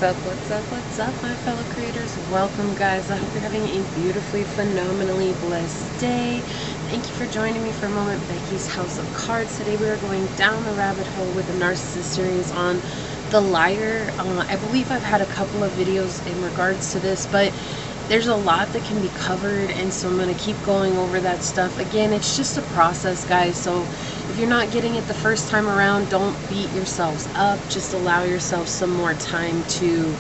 What's up, my fellow creators? Welcome, guys. I hope you're having a beautifully, phenomenally blessed day. Thank you for joining me for a moment, Becky's House of Cards. Today we are going down the rabbit hole with the Narcissist series on the liar. I believe I've had a couple of videos in regards to this, but there's a lot that can be covered, and so I'm going to keep going over that stuff. Again, it's just a process, guys, so if you're not getting it the first time around, don't beat yourselves up. Just allow yourself some more time to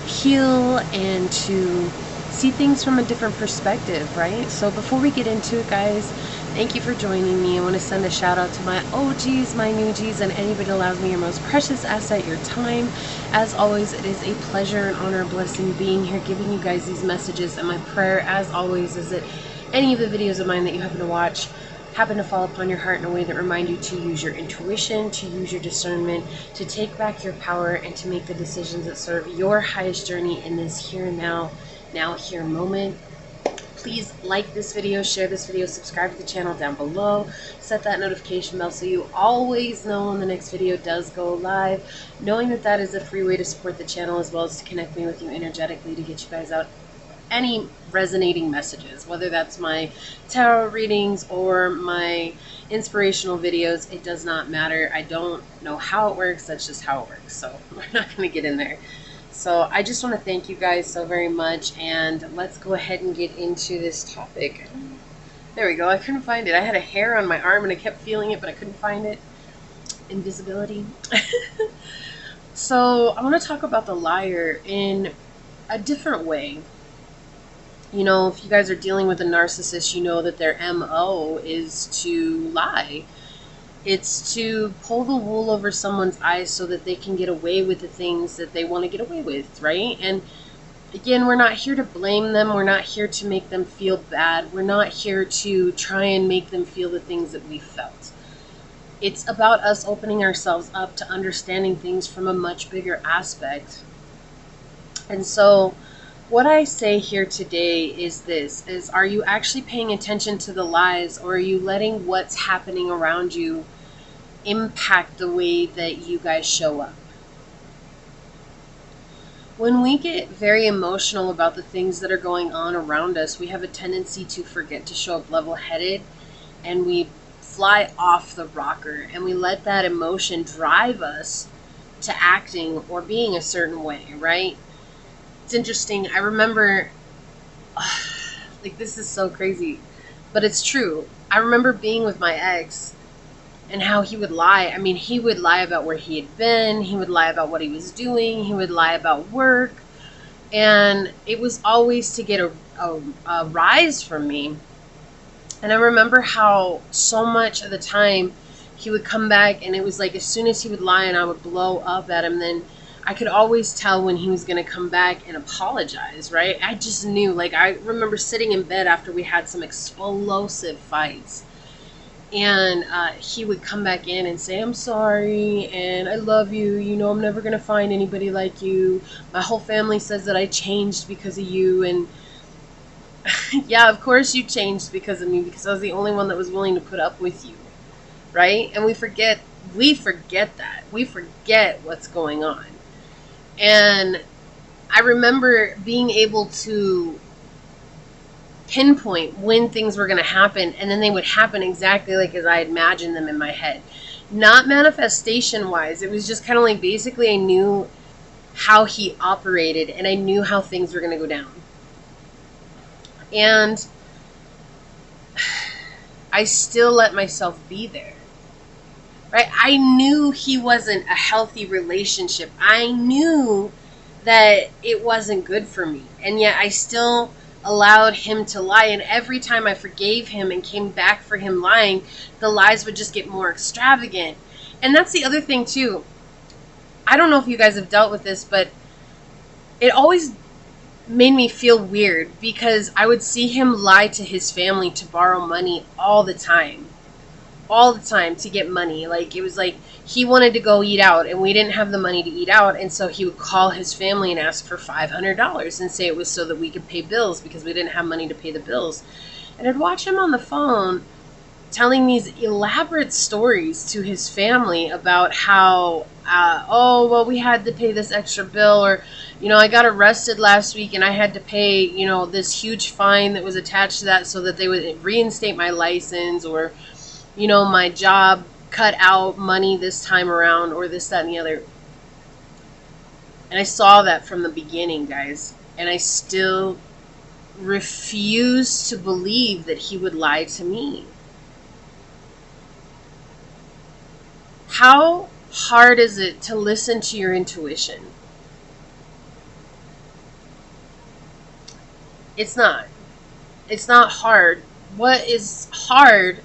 heal and to see things from a different perspective, right? So before we get into it, guys, thank you for joining me. I want to send a shout out to my OGs, my new Gs, and anybody that allows me your most precious asset, your time. As always, it is a pleasure, an honor, a blessing being here, giving you guys these messages. And my prayer, as always, is that any of the videos of mine that you happen to watch happen to fall upon your heart in a way that remind you to use your intuition, to use your discernment, to take back your power, and to make the decisions that serve your highest journey in this here and now here moment. Please like this video, share this video, subscribe to the channel down below, set that notification bell so you always know when the next video does go live, knowing that that is a free way to support the channel, as well as to connect me with you energetically to get you guys out any resonating messages, whether that's my tarot readings or my inspirational videos. It does not matter. I don't know how it works. That's just how it works. So we're not going to get in there. So I just want to thank you guys so very much, and let's go ahead and get into this topic. There we go. I couldn't find it. I had a hair on my arm and I kept feeling it, but I couldn't find it. Invisibility. So I want to talk about the liar in a different way. You know, if you guys are dealing with a narcissist, you know that their MO is to lie. It's to pull the wool over someone's eyes so that they can get away with the things that they want to get away with, right? And again, we're not here to blame them. We're not here to make them feel bad. We're not here to try and make them feel the things that we felt. It's about us opening ourselves up to understanding things from a much bigger aspect. And so what I say here today is this, are you actually paying attention to the lies, or are you letting what's happening around you impact the way that you guys show up? When we get very emotional about the things that are going on around us, we have a tendency to forget to show up level-headed, and we fly off the rocker, and we let that emotion drive us to acting or being a certain way, right? It's interesting. I remember, like, this is so crazy, but it's true. I remember being with my ex and how he would lie. I mean, he would lie about where he had been. He would lie about what he was doing. He would lie about work. And it was always to get a rise from me. And I remember how so much of the time he would come back, and it was like as soon as he would lie and I would blow up at him, then I could always tell when he was going to come back and apologize, right? I just knew. Like, I remember sitting in bed after we had some explosive fights, and he would come back in and say, I'm sorry, and I love you. You know, I'm never going to find anybody like you. My whole family says that I changed because of you, and yeah, of course you changed because of me, because I was the only one that was willing to put up with you, right? And we forget that. We forget what's going on. And I remember being able to pinpoint when things were going to happen, and then they would happen exactly like as I imagined them in my head. Not manifestation-wise. It was just kind of like basically I knew how he operated, and I knew how things were going to go down. And I still let myself be there. Right? I knew he wasn't a healthy relationship. I knew that it wasn't good for me. And yet I still allowed him to lie. And every time I forgave him and came back for him lying, the lies would just get more extravagant. And that's the other thing too. I don't know if you guys have dealt with this, but it always made me feel weird because I would see him lie to his family to borrow money all the time to get money. Like, it was like he wanted to go eat out and we didn't have the money to eat out, and so he would call his family and ask for $500 and say it was so that we could pay bills because we didn't have money to pay the bills. And I'd watch him on the phone telling these elaborate stories to his family about how, oh, well, we had to pay this extra bill, or, I got arrested last week and I had to pay, this huge fine that was attached to that so that they would reinstate my license, or, my job cut out money this time around, or this, that, and the other. And I saw that from the beginning, guys. And I still refuse to believe that he would lie to me. How hard is it to listen to your intuition? It's not. It's not hard. What is hard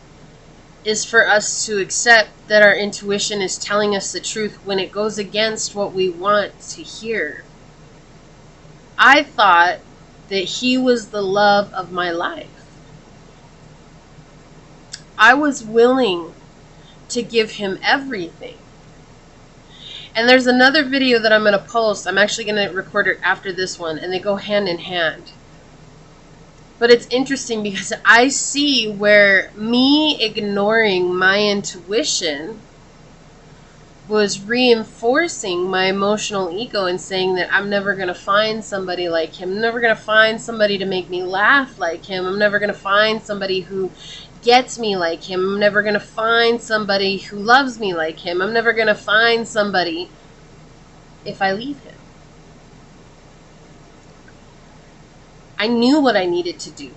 is for us to accept that our intuition is telling us the truth when it goes against what we want to hear. I thought that he was the love of my life. I was willing to give him everything. And there's another video that I'm going to post. I'm actually going to record it after this one, and they go hand in hand. But it's interesting because I see where me ignoring my intuition was reinforcing my emotional ego and saying that I'm never going to find somebody like him. I'm never going to find somebody to make me laugh like him. I'm never going to find somebody who gets me like him. I'm never going to find somebody who loves me like him. I'm never going to find somebody if I leave him. I knew what I needed to do,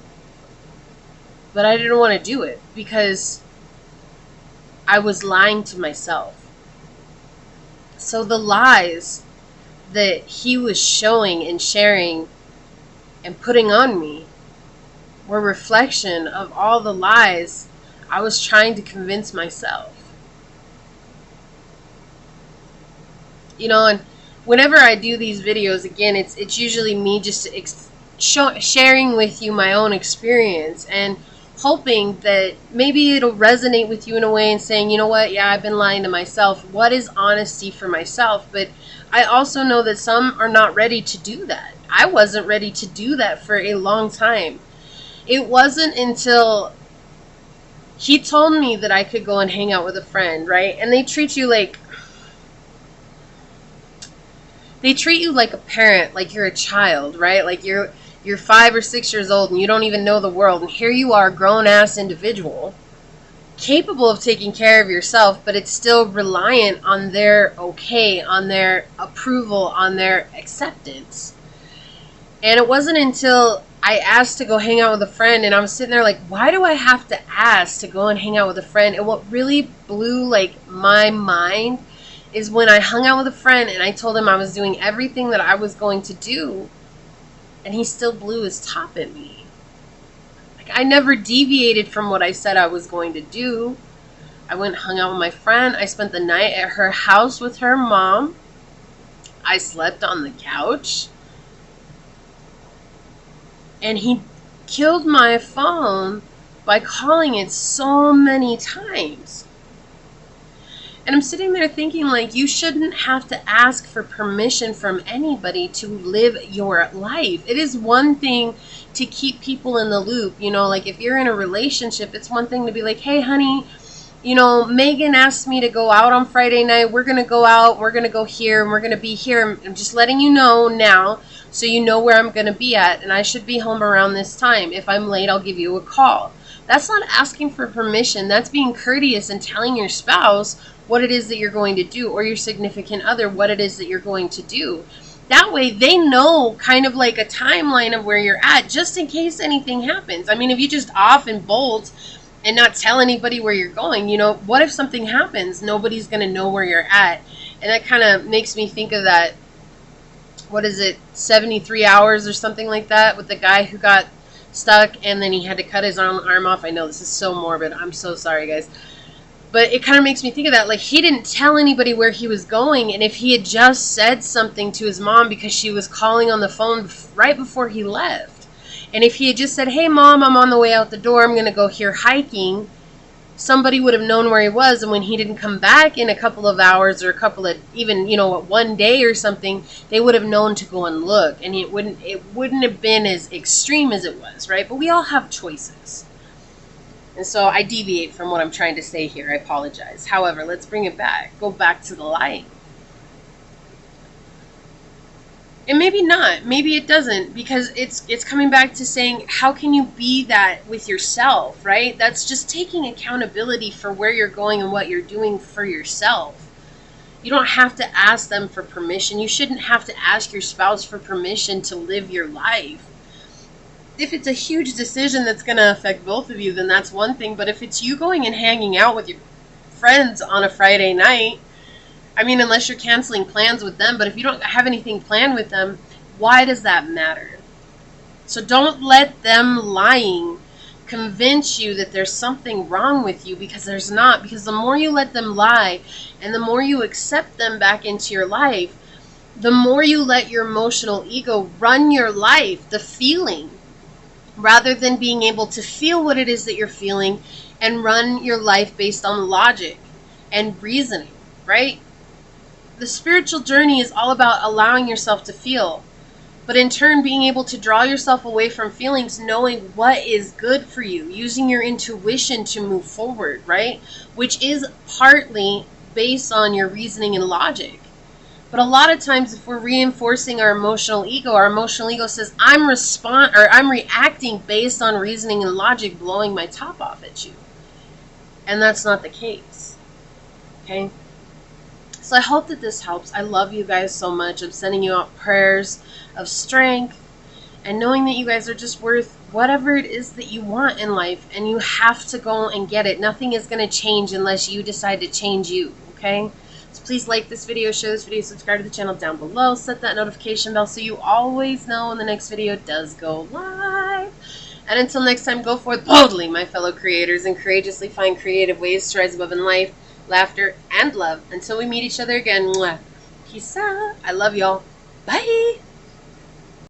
but I didn't want to do it because I was lying to myself. So the lies that he was showing and sharing and putting on me were a reflection of all the lies I was trying to convince myself. And whenever I do these videos, again, it's usually me just sharing with you my own experience and hoping that maybe it'll resonate with you in a way and saying, you know what, yeah, I've been lying to myself. What is honesty for myself? But I also know that some are not ready to do that. I wasn't ready to do that for a long time. It wasn't until he told me that I could go and hang out with a friend, right? And they treat you like a parent, like you're a child, right? Like you're 5 or 6 years old and you don't even know the world. And here you are, a grown-ass individual, capable of taking care of yourself, but it's still reliant on their okay, on their approval, on their acceptance. And it wasn't until I asked to go hang out with a friend, and I was sitting there like, why do I have to ask to go and hang out with a friend? And what really blew my mind is when I hung out with a friend and I told him I was doing everything that I was going to do, and he still blew his top at me. I never deviated from what I said I was going to do. I went and hung out with my friend. I spent the night at her house with her mom. I slept on the couch. And he killed my phone by calling it so many times. And I'm sitting there thinking, you shouldn't have to ask for permission from anybody to live your life. It is one thing to keep people in the loop. If you're in a relationship, it's one thing to be like, hey, honey, Megan asked me to go out on Friday night. We're going to go out. We're going to go here, and we're going to be here. I'm just letting you know now so you know where I'm going to be at, and I should be home around this time. If I'm late, I'll give you a call. That's not asking for permission. That's being courteous and telling your spouse what it is that you're going to do, or your significant other what it is that you're going to do. That way they know kind of like a timeline of where you're at, just in case anything happens. I mean, if you just off and bolt and not tell anybody where you're going, what if something happens? Nobody's going to know where you're at. And that kind of makes me think of that, 73 hours or something like that, with the guy who got stuck and then he had to cut his arm off. I know this is so morbid. I'm so sorry, guys. But it kind of makes me think of that. He didn't tell anybody where he was going. And if he had just said something to his mom because she was calling on the phone right before he left. And if he had just said, hey, Mom, I'm on the way out the door. I'm going to go here hiking. Somebody would have known where he was. And when he didn't come back in a couple of hours or a couple of even, one day or something, they would have known to go and look. And it wouldn't have been as extreme as it was, right? But we all have choices. And so I deviate from what I'm trying to say here. I apologize. However, let's bring it back. Go back to the lying. And maybe not. Maybe it doesn't, because it's coming back to saying, how can you be that with yourself, right? That's just taking accountability for where you're going and what you're doing for yourself. You don't have to ask them for permission. You shouldn't have to ask your spouse for permission to live your life. If it's a huge decision that's going to affect both of you, then that's one thing. But if it's you going and hanging out with your friends on a Friday night, I mean, unless you're canceling plans with them, but if you don't have anything planned with them, why does that matter? So don't let them lying convince you that there's something wrong with you, because there's not. Because the more you let them lie and the more you accept them back into your life, the more you let your emotional ego run your life, the feeling, rather than being able to feel what it is that you're feeling and run your life based on logic and reasoning, right? The spiritual journey is all about allowing yourself to feel, but in turn being able to draw yourself away from feelings, knowing what is good for you, using your intuition to move forward, right? Which is partly based on your reasoning and logic. But a lot of times, if we're reinforcing our emotional ego says, I'm reacting based on reasoning and logic, blowing my top off at you. And that's not the case. Okay? So I hope that this helps. I love you guys so much. I'm sending you out prayers of strength and knowing that you guys are just worth whatever it is that you want in life, and you have to go and get it. Nothing is going to change unless you decide to change you, okay? So please like this video, share this video, subscribe to the channel down below, set that notification bell so you always know when the next video does go live. And until next time, go forth boldly, my fellow creators, and courageously find creative ways to rise above in life, laughter, and love. Until we meet each other again, mwah. Peace out. I love y'all. Bye.